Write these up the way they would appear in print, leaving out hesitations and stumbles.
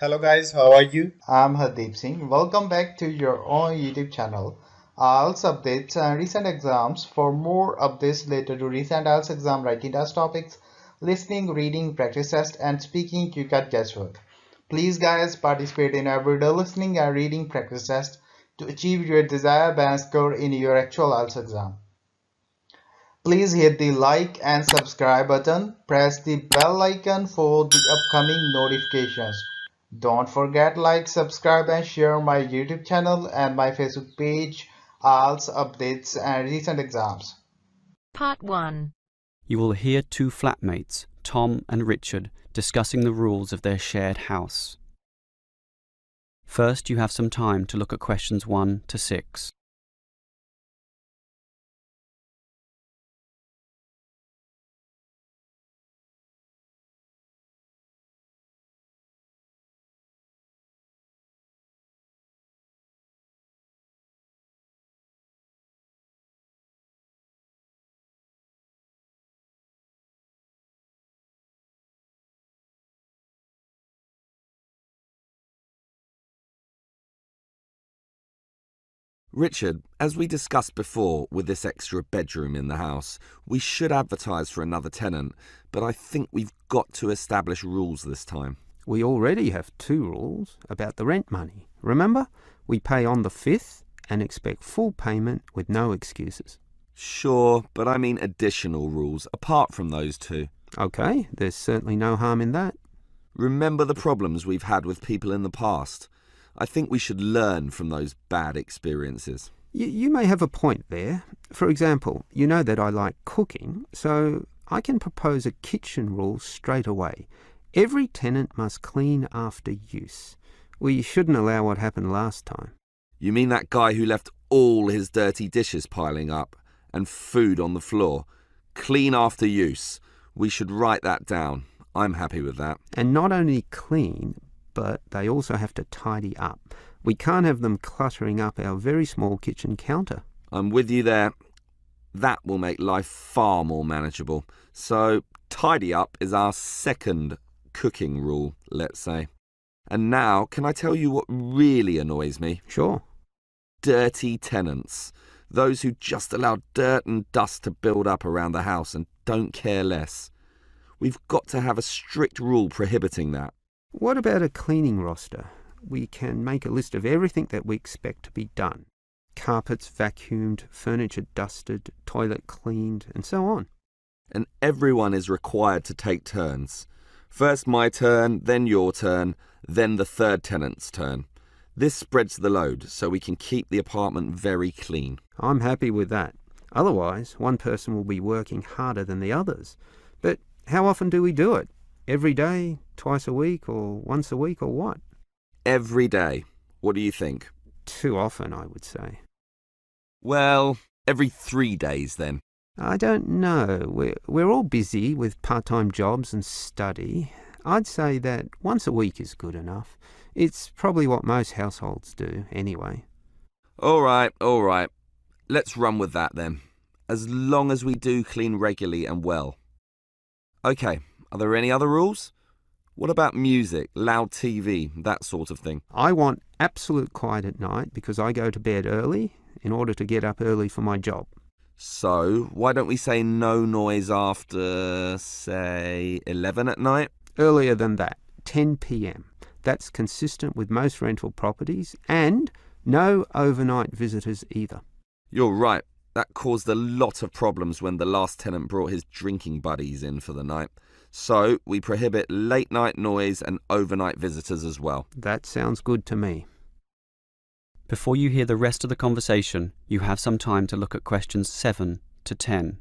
Hello guys, how are you? I'm Hardeep Singh. Welcome back to your own YouTube channel. IELTS updates and recent exams. For more updates related to recent IELTS exam writing test topics, listening, reading, practice test, and speaking, you can guesswork. Please guys participate in everyday listening and reading practice test to achieve your desired band score in your actual IELTS exam. Please hit the like and subscribe button. Press the bell icon for the upcoming notifications. Don't forget like, subscribe and share my YouTube channel and my Facebook page, IELTS updates and recent exams. Part 1. You will hear two flatmates, Tom and Richard, discussing the rules of their shared house. First, you have some time to look at questions 1 to 6. Richard, as we discussed before with this extra bedroom in the house, we should advertise for another tenant, but I think we've got to establish rules this time. We already have 2 rules about the rent money. Remember? We pay on the 5th and expect full payment with no excuses. Sure, but I mean additional rules apart from those 2. Okay, there's certainly no harm in that. Remember the problems we've had with people in the past. I think we should learn from those bad experiences. You may have a point there. For example, you know that I like cooking, so I can propose a kitchen rule straight away. Every tenant must clean after use. We shouldn't allow what happened last time. You mean that guy who left all his dirty dishes piling up and food on the floor? Clean after use. We should write that down. I'm happy with that. And not only clean, but they also have to tidy up. We can't have them cluttering up our very small kitchen counter. I'm with you there. That will make life far more manageable. So, tidy up is our second cooking rule, let's say. And now, can I tell you what really annoys me? Sure. Dirty tenants. Those who just allow dirt and dust to build up around the house and don't care less. We've got to have a strict rule prohibiting that. What about a cleaning roster? We can make a list of everything that we expect to be done. Carpets vacuumed, furniture dusted, toilet cleaned, and so on. And everyone is required to take turns. First my turn, then your turn, then the third tenant's turn. This spreads the load so we can keep the apartment very clean. I'm happy with that. Otherwise, one person will be working harder than the others. But how often do we do it? Every day, twice a week, or once a week, or what? Every day. What do you think? Too often, I would say. Well, every 3 days then. I don't know. We're all busy with part-time jobs and study. I'd say that once a week is good enough. It's probably what most households do, anyway. All right. Let's run with that then. As long as we do clean regularly and well. Okay, are there any other rules? What about music, loud TV, that sort of thing? I want absolute quiet at night because I go to bed early in order to get up early for my job. So, why don't we say no noise after, say, 11 at night? Earlier than that, 10 p.m. That's consistent with most rental properties, and no overnight visitors either. You're right. That caused a lot of problems when the last tenant brought his drinking buddies in for the night. So, we prohibit late night noise and overnight visitors as well. That sounds good to me. Before you hear the rest of the conversation, you have some time to look at questions 7 to 10.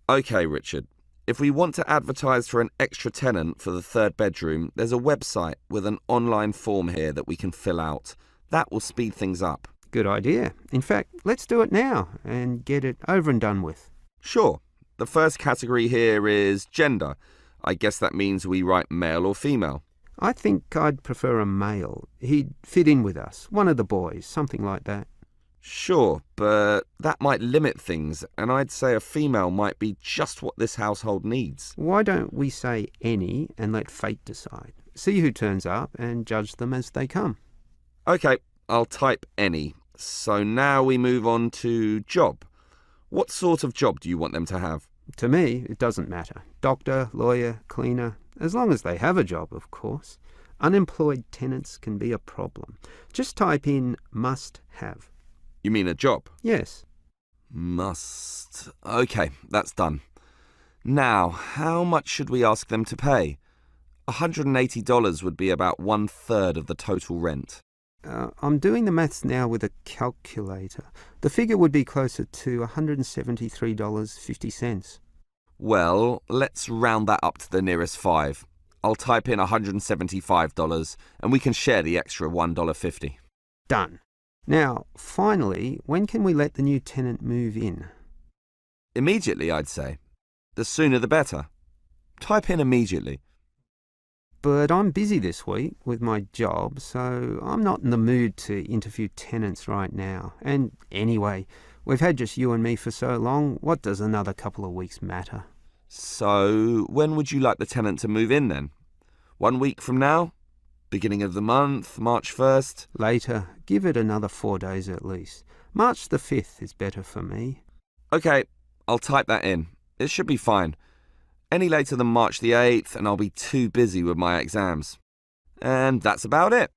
Okay, Richard. If we want to advertise for an extra tenant for the third bedroom, there's a website with an online form here that we can fill out. That will speed things up. Good idea. In fact, let's do it now and get it over and done with. Sure. The first category here is gender. I guess that means we write male or female. I think I'd prefer a male. He'd fit in with us, one of the boys, something like that. Sure, but that might limit things, and I'd say a female might be just what this household needs. Why don't we say any and let fate decide? See who turns up and judge them as they come. Okay, I'll type any. So now we move on to job. What sort of job do you want them to have? To me, it doesn't matter. Doctor, lawyer, cleaner, as long as they have a job, of course. Unemployed tenants can be a problem. Just type in must have. You mean a job? Yes. Must. Okay, that's done. Now, how much should we ask them to pay? $180 would be about 1/3 of the total rent. I'm doing the maths now with a calculator. The figure would be closer to $173.50. Well, let's round that up to the nearest 5. I'll type in $175 and we can share the extra $1.50. Done. Now, finally, when can we let the new tenant move in? Immediately, I'd say. The sooner the better. Type in immediately. But I'm busy this week with my job, so I'm not in the mood to interview tenants right now. And anyway, we've had just you and me for so long, what does another couple of weeks matter? So, when would you like the tenant to move in then? 1 week from now? Beginning of the month, March 1st? Later. Give it another 4 days at least. March the 5th is better for me. Okay, I'll type that in. It should be fine. Any later than March the 8th and I'll be too busy with my exams. And that's about it.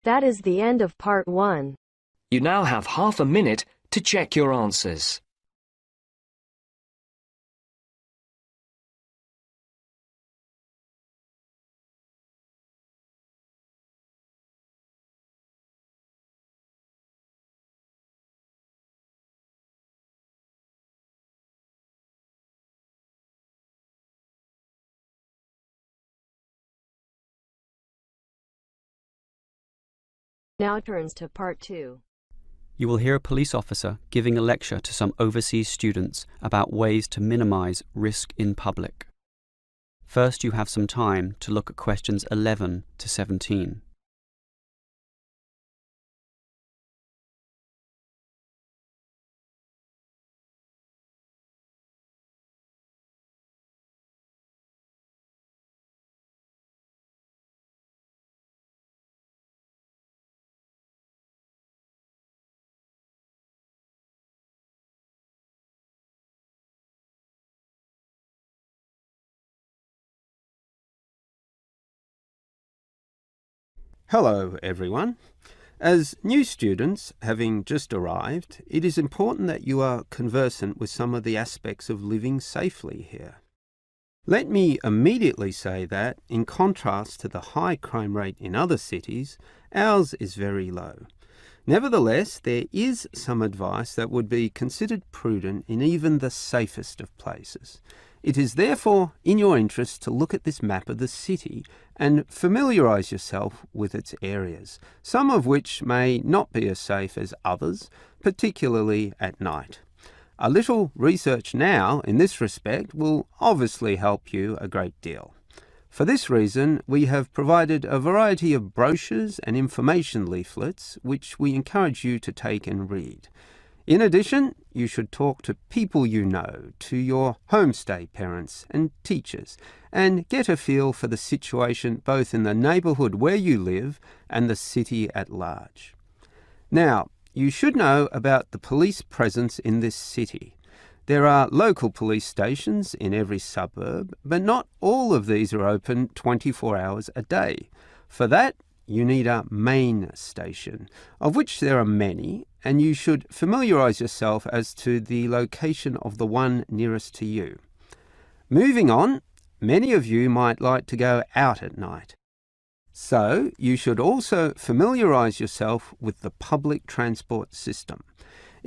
That is the end of part 1. You now have half a minute to check your answers. Now turns to part 2. You will hear a police officer giving a lecture to some overseas students about ways to minimise risk in public. First, you have some time to look at questions 11 to 17. Hello, everyone. As new students, having just arrived, it is important that you are conversant with some of the aspects of living safely here. Let me immediately say that, in contrast to the high crime rate in other cities, ours is very low. Nevertheless, there is some advice that would be considered prudent in even the safest of places. It is therefore in your interest to look at this map of the city and familiarise yourself with its areas, some of which may not be as safe as others, particularly at night. A little research now in this respect will obviously help you a great deal. For this reason, we have provided a variety of brochures and information leaflets which we encourage you to take and read. In addition, you should talk to people you know, to your homestay parents and teachers, and get a feel for the situation both in the neighbourhood where you live and the city at large. Now, you should know about the police presence in this city. There are local police stations in every suburb, but not all of these are open 24 hours a day. For that, you need a main station, of which there are many, and you should familiarise yourself as to the location of the one nearest to you. Moving on, many of you might like to go out at night. So, you should also familiarise yourself with the public transport system.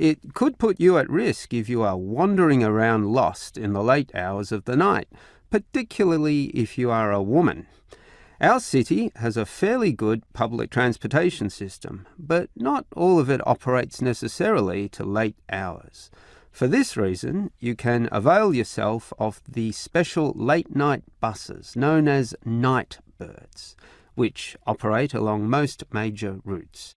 It could put you at risk if you are wandering around lost in the late hours of the night, particularly if you are a woman. Our city has a fairly good public transportation system, but not all of it operates necessarily to late hours. For this reason, you can avail yourself of the special late-night buses known as night birds, which operate along most major routes.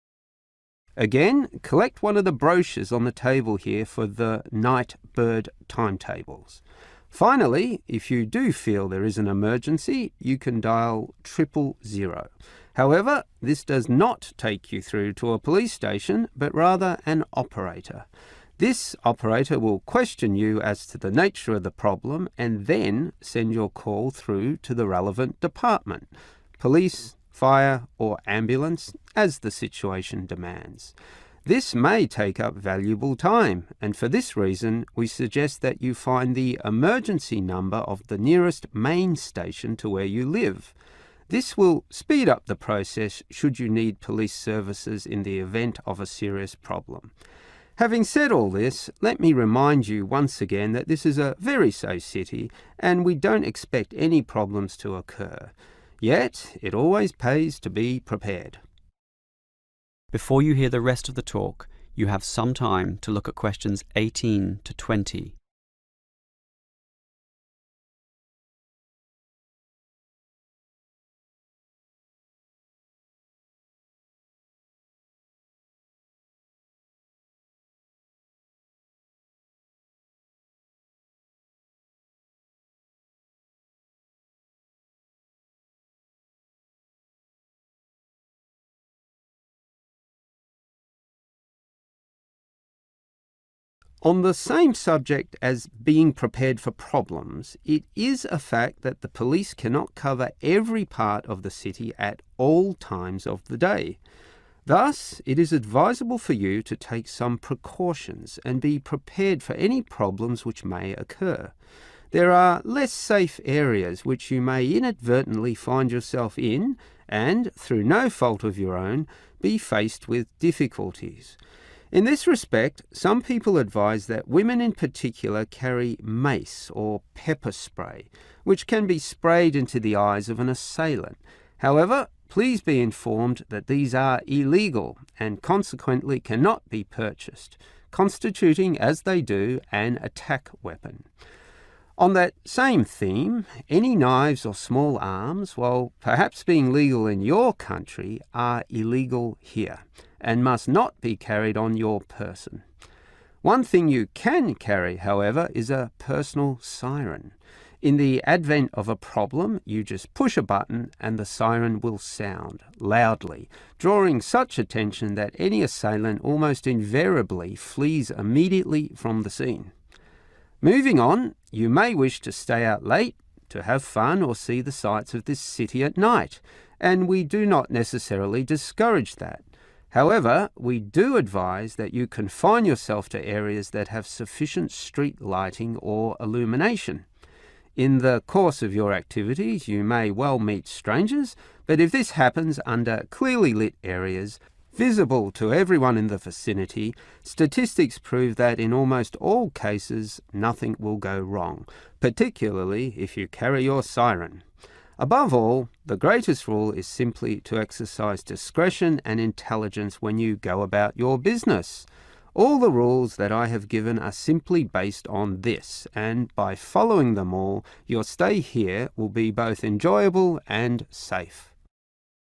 Again, collect one of the brochures on the table here for the night bird timetables. Finally, if you do feel there is an emergency, you can dial 000. However, this does not take you through to a police station, but rather an operator. This operator will question you as to the nature of the problem and then send your call through to the relevant department, police, fire, or ambulance, as the situation demands. This may take up valuable time, and for this reason, we suggest that you find the emergency number of the nearest main station to where you live. This will speed up the process should you need police services in the event of a serious problem. Having said all this, let me remind you once again that this is a very safe city, and we don't expect any problems to occur. Yet, it always pays to be prepared. Before you hear the rest of the talk, you have some time to look at questions 18 to 20. On the same subject as being prepared for problems, it is a fact that the police cannot cover every part of the city at all times of the day. Thus, it is advisable for you to take some precautions and be prepared for any problems which may occur. There are less safe areas which you may inadvertently find yourself in and, through no fault of your own, be faced with difficulties. In this respect, some people advise that women in particular carry mace or pepper spray, which can be sprayed into the eyes of an assailant. However, please be informed that these are illegal and consequently cannot be purchased, constituting, as they do, an attack weapon. On that same theme, any knives or small arms, while perhaps being legal in your country, are illegal here and must not be carried on your person. One thing you can carry, however, is a personal siren. In the advent of a problem, you just push a button and the siren will sound loudly, drawing such attention that any assailant almost invariably flees immediately from the scene. Moving on, you may wish to stay out late, to have fun or see the sights of this city at night, and we do not necessarily discourage that. However, we do advise that you confine yourself to areas that have sufficient street lighting or illumination. In the course of your activities, you may well meet strangers, but if this happens under clearly lit areas, visible to everyone in the vicinity, statistics prove that in almost all cases, nothing will go wrong, particularly if you carry your siren. Above all, the greatest rule is simply to exercise discretion and intelligence when you go about your business. All the rules that I have given are simply based on this, and by following them all, your stay here will be both enjoyable and safe.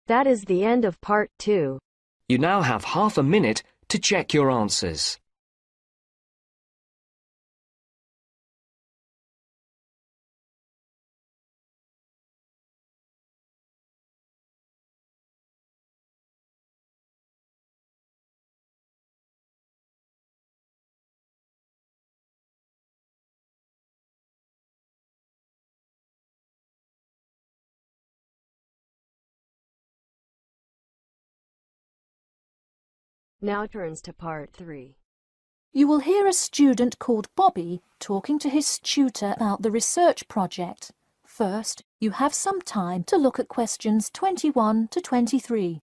That is the end of part 2. You now have half a minute to check your answers. Now turns to part 3. You will hear a student called Bobby talking to his tutor about the research project. First, you have some time to look at questions 21 to 23.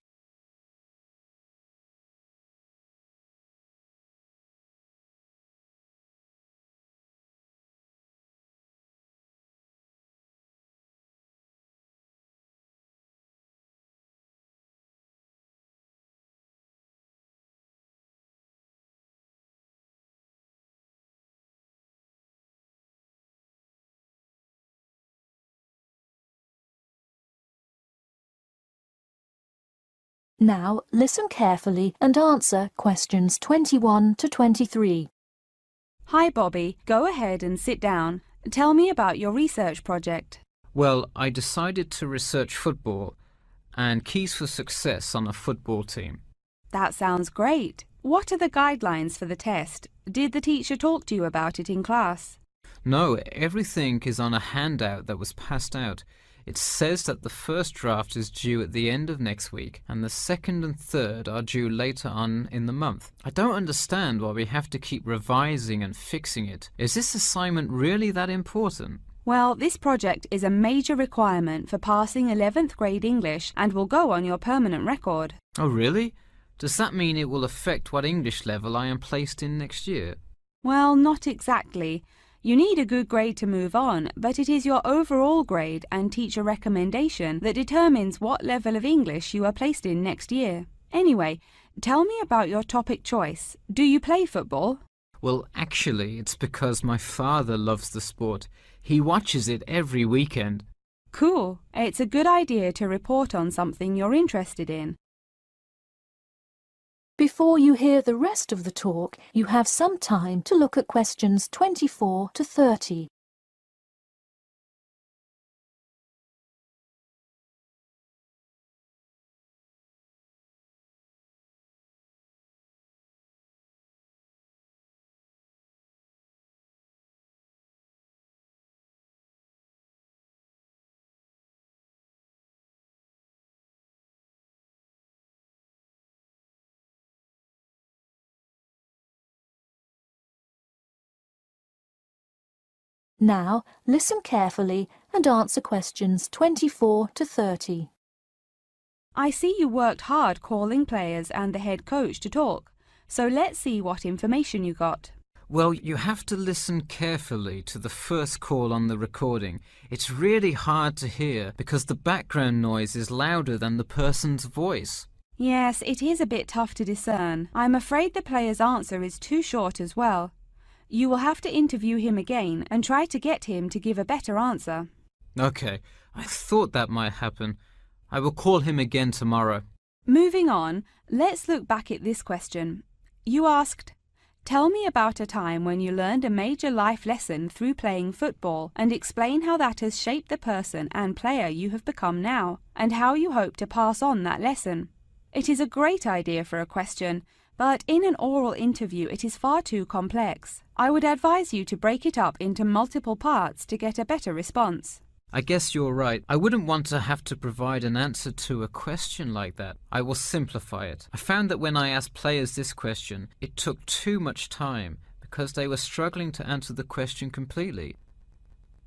Now listen carefully and answer questions 21 to 23. Hi, Bobby. Go ahead and sit down. Tell me about your research project. Well, I decided to research football and keys for success on a football team. That sounds great. What are the guidelines for the test? Did the teacher talk to you about it in class? No, everything is on a handout that was passed out. It says that the first draft is due at the end of next week and the second and third are due later on in the month. I don't understand why we have to keep revising and fixing it. Is this assignment really that important? Well, this project is a major requirement for passing 11th grade English and will go on your permanent record. Oh, really? Does that mean it will affect what English level I am placed in next year? Well, not exactly. You need a good grade to move on, but it is your overall grade and teacher recommendation that determines what level of English you are placed in next year. Anyway, tell me about your topic choice. Do you play football? Well, actually, it's because my father loves the sport. He watches it every weekend. Cool. It's a good idea to report on something you're interested in. Before you hear the rest of the talk, you have some time to look at questions 24 to 30. Now, listen carefully and answer questions 24 to 30. I see you worked hard calling players and the head coach to talk, so let's see what information you got. Well, you have to listen carefully to the first call on the recording. It's really hard to hear because the background noise is louder than the person's voice. Yes, it is a bit tough to discern. I'm afraid the player's answer is too short as well. You will have to interview him again and try to get him to give a better answer. Okay, I thought that might happen. I will call him again tomorrow. Moving on, let's look back at this question. You asked, tell me about a time when you learned a major life lesson through playing football and explain how that has shaped the person and player you have become now and how you hope to pass on that lesson. It is a great idea for a question, but in an oral interview it is far too complex. I would advise you to break it up into multiple parts to get a better response. I guess you're right. I wouldn't want to have to provide an answer to a question like that. I will simplify it. I found that when I asked players this question, it took too much time because they were struggling to answer the question completely.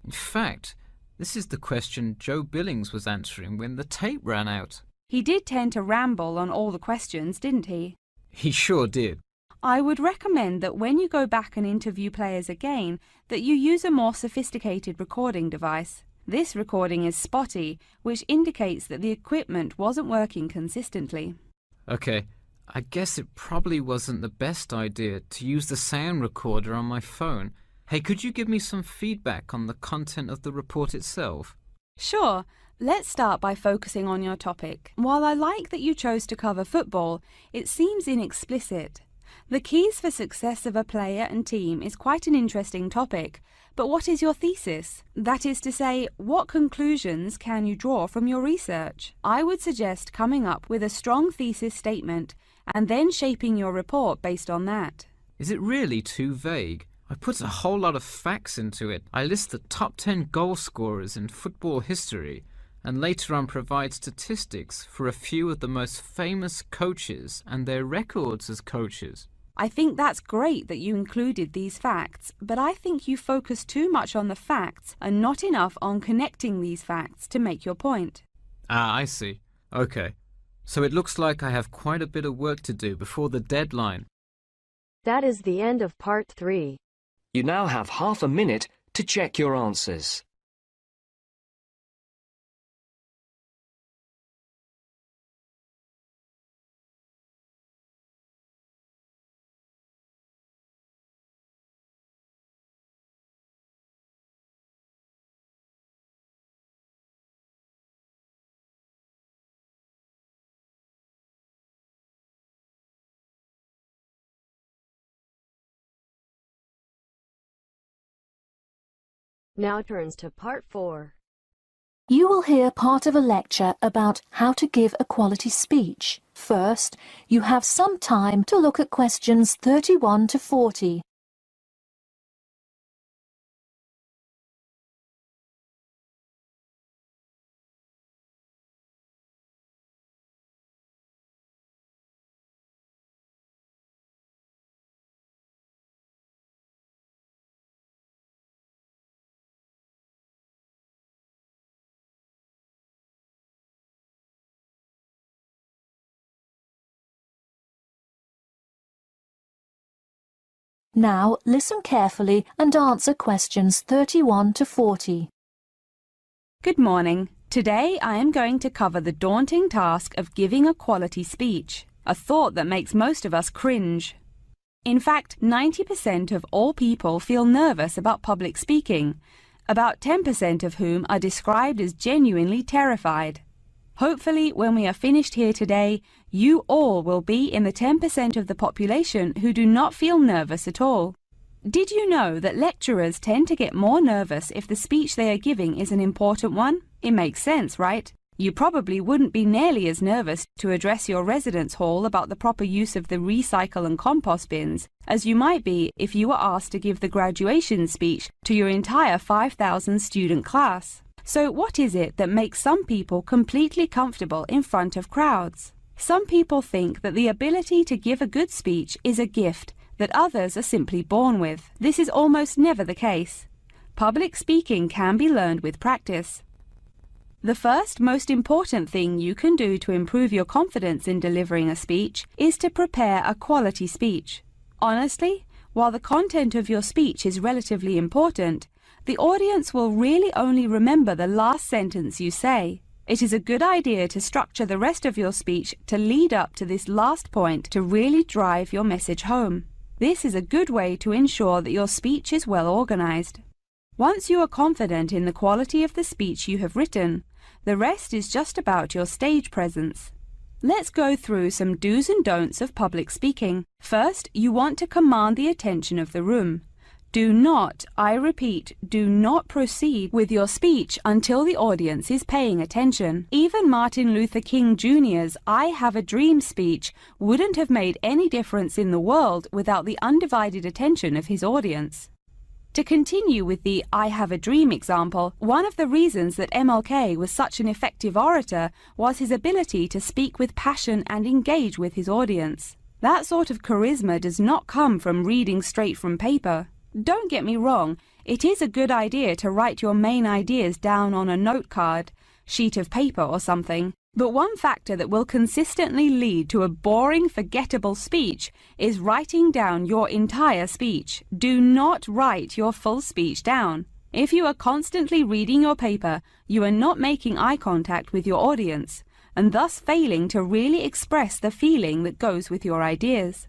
In fact, this is the question Joe Billings was answering when the tape ran out. He did tend to ramble on all the questions, didn't he? He sure did. I would recommend that when you go back and interview players again, that you use a more sophisticated recording device. This recording is spotty, which indicates that the equipment wasn't working consistently. Okay, I guess it probably wasn't the best idea to use the sound recorder on my phone. Hey, could you give me some feedback on the content of the report itself? Sure. Let's start by focusing on your topic. While I like that you chose to cover football, it seems inexplicit. The keys for success of a player and team is quite an interesting topic, but what is your thesis? That is to say, what conclusions can you draw from your research? I would suggest coming up with a strong thesis statement and then shaping your report based on that. Is it really too vague? I put a whole lot of facts into it. I list the top 10 goal scorers in football history and later on provide statistics for a few of the most famous coaches and their records as coaches. I think that's great that you included these facts, but I think you focus too much on the facts and not enough on connecting these facts to make your point. Ah, I see. Okay. So it looks like I have quite a bit of work to do before the deadline. That is the end of part 3. You now have half a minute to check your answers. Now turns to part 4. You will hear part of a lecture about how to give a quality speech. First, you have some time to look at questions 31 to 40. Now listen carefully and answer questions 31 to 40. Good morning. Today I am going to cover the daunting task of giving a quality speech, a thought that makes most of us cringe. In fact, 90% of all people feel nervous about public speaking, about 10% of whom are described as genuinely terrified. Hopefully, when we are finished here today, you all will be in the 10% of the population who do not feel nervous at all. Did you know that lecturers tend to get more nervous if the speech they are giving is an important one? It makes sense, right? You probably wouldn't be nearly as nervous to address your residence hall about the proper use of the recycle and compost bins as you might be if you were asked to give the graduation speech to your entire 5,000 student class. So what is it that makes some people completely comfortable in front of crowds? Some people think that the ability to give a good speech is a gift that others are simply born with. This is almost never the case. Public speaking can be learned with practice. The first most important thing you can do to improve your confidence in delivering a speech is to prepare a quality speech. Honestly, while the content of your speech is relatively important, the audience will really only remember the last sentence you say. It is a good idea to structure the rest of your speech to lead up to this last point to really drive your message home. This is a good way to ensure that your speech is well organized. Once you are confident in the quality of the speech you have written, the rest is just about your stage presence. Let's go through some do's and don'ts of public speaking. First, you want to command the attention of the room. Do not, I repeat, do not proceed with your speech until the audience is paying attention. Even Martin Luther King Jr.'s I Have a Dream speech wouldn't have made any difference in the world without the undivided attention of his audience. To continue with the I Have a Dream example, one of the reasons that MLK was such an effective orator was his ability to speak with passion and engage with his audience. That sort of charisma does not come from reading straight from paper. Don't get me wrong, it is a good idea to write your main ideas down on a note card, sheet of paper or something, but one factor that will consistently lead to a boring, forgettable speech is writing down your entire speech. Do not write your full speech down. If you are constantly reading your paper, you are not making eye contact with your audience, and thus failing to really express the feeling that goes with your ideas.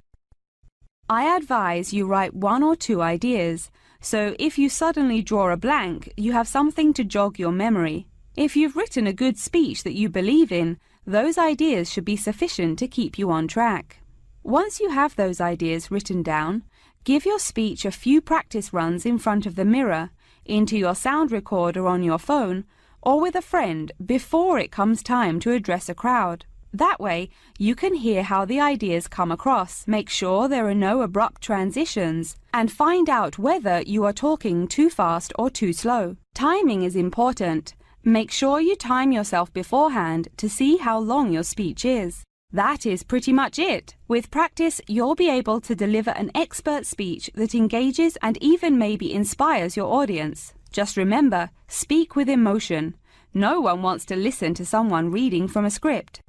I advise you write 1 or 2 ideas, so if you suddenly draw a blank, you have something to jog your memory. If you've written a good speech that you believe in, those ideas should be sufficient to keep you on track. Once you have those ideas written down, give your speech a few practice runs in front of the mirror, into your sound recorder on your phone, or with a friend before it comes time to address a crowd. That way, you can hear how the ideas come across, make sure there are no abrupt transitions, and find out whether you are talking too fast or too slow. Timing is important. Make sure you time yourself beforehand to see how long your speech is. That is pretty much it. With practice, you'll be able to deliver an expert speech that engages and even maybe inspires your audience. Just remember, speak with emotion. No one wants to listen to someone reading from a script.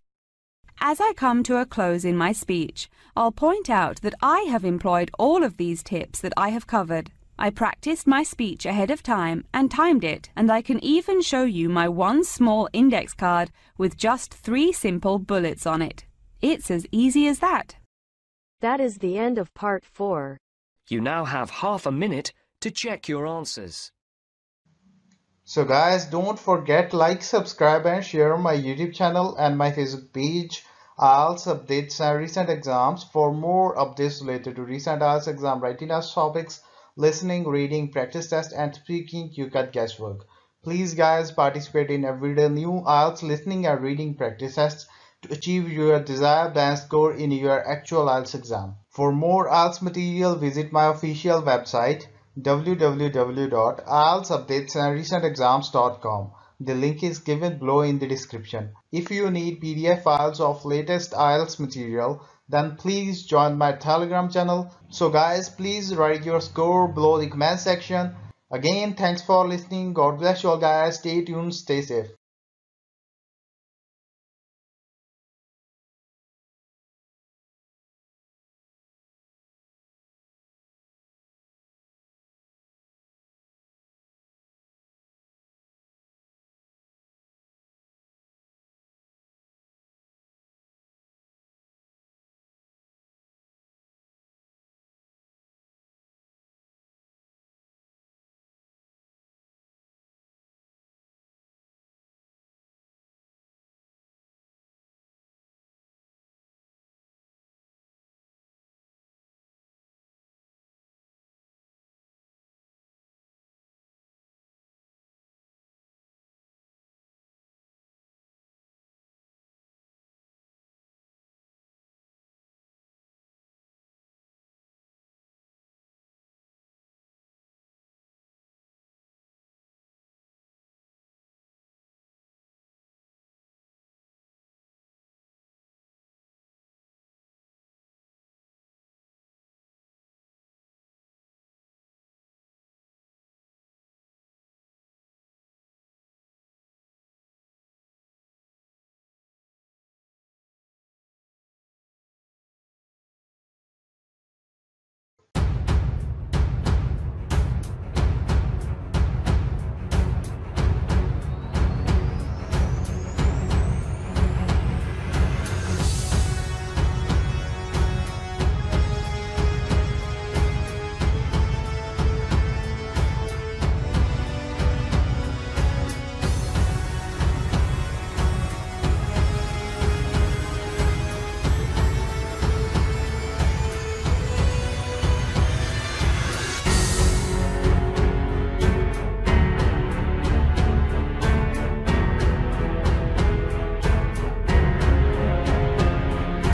As I come to a close in my speech, I'll point out that I have employed all of these tips that I have covered. I practiced my speech ahead of time and timed it, and I can even show you my one small index card with just 3 simple bullets on it. It's as easy as that. That is the end of part 4. You now have half a minute to check your answers. So guys, don't forget like, subscribe and share my YouTube channel and my Facebook page. IELTS updates and recent exams. For more updates related to recent IELTS exam writing as topics, listening, reading, practice test, and speaking, you cut guesswork. Please guys, participate in everyday new IELTS listening and reading practice tests to achieve your desired band score in your actual IELTS exam. For more IELTS material, visit my official website www.ieltsupdatesandrecentexams.com. The link is given below in the description. If you need PDF files of latest IELTS material, then please join my Telegram channel. So guys, please write your score below the comment section. Again, thanks for listening. God bless you all guys. Stay tuned, stay safe.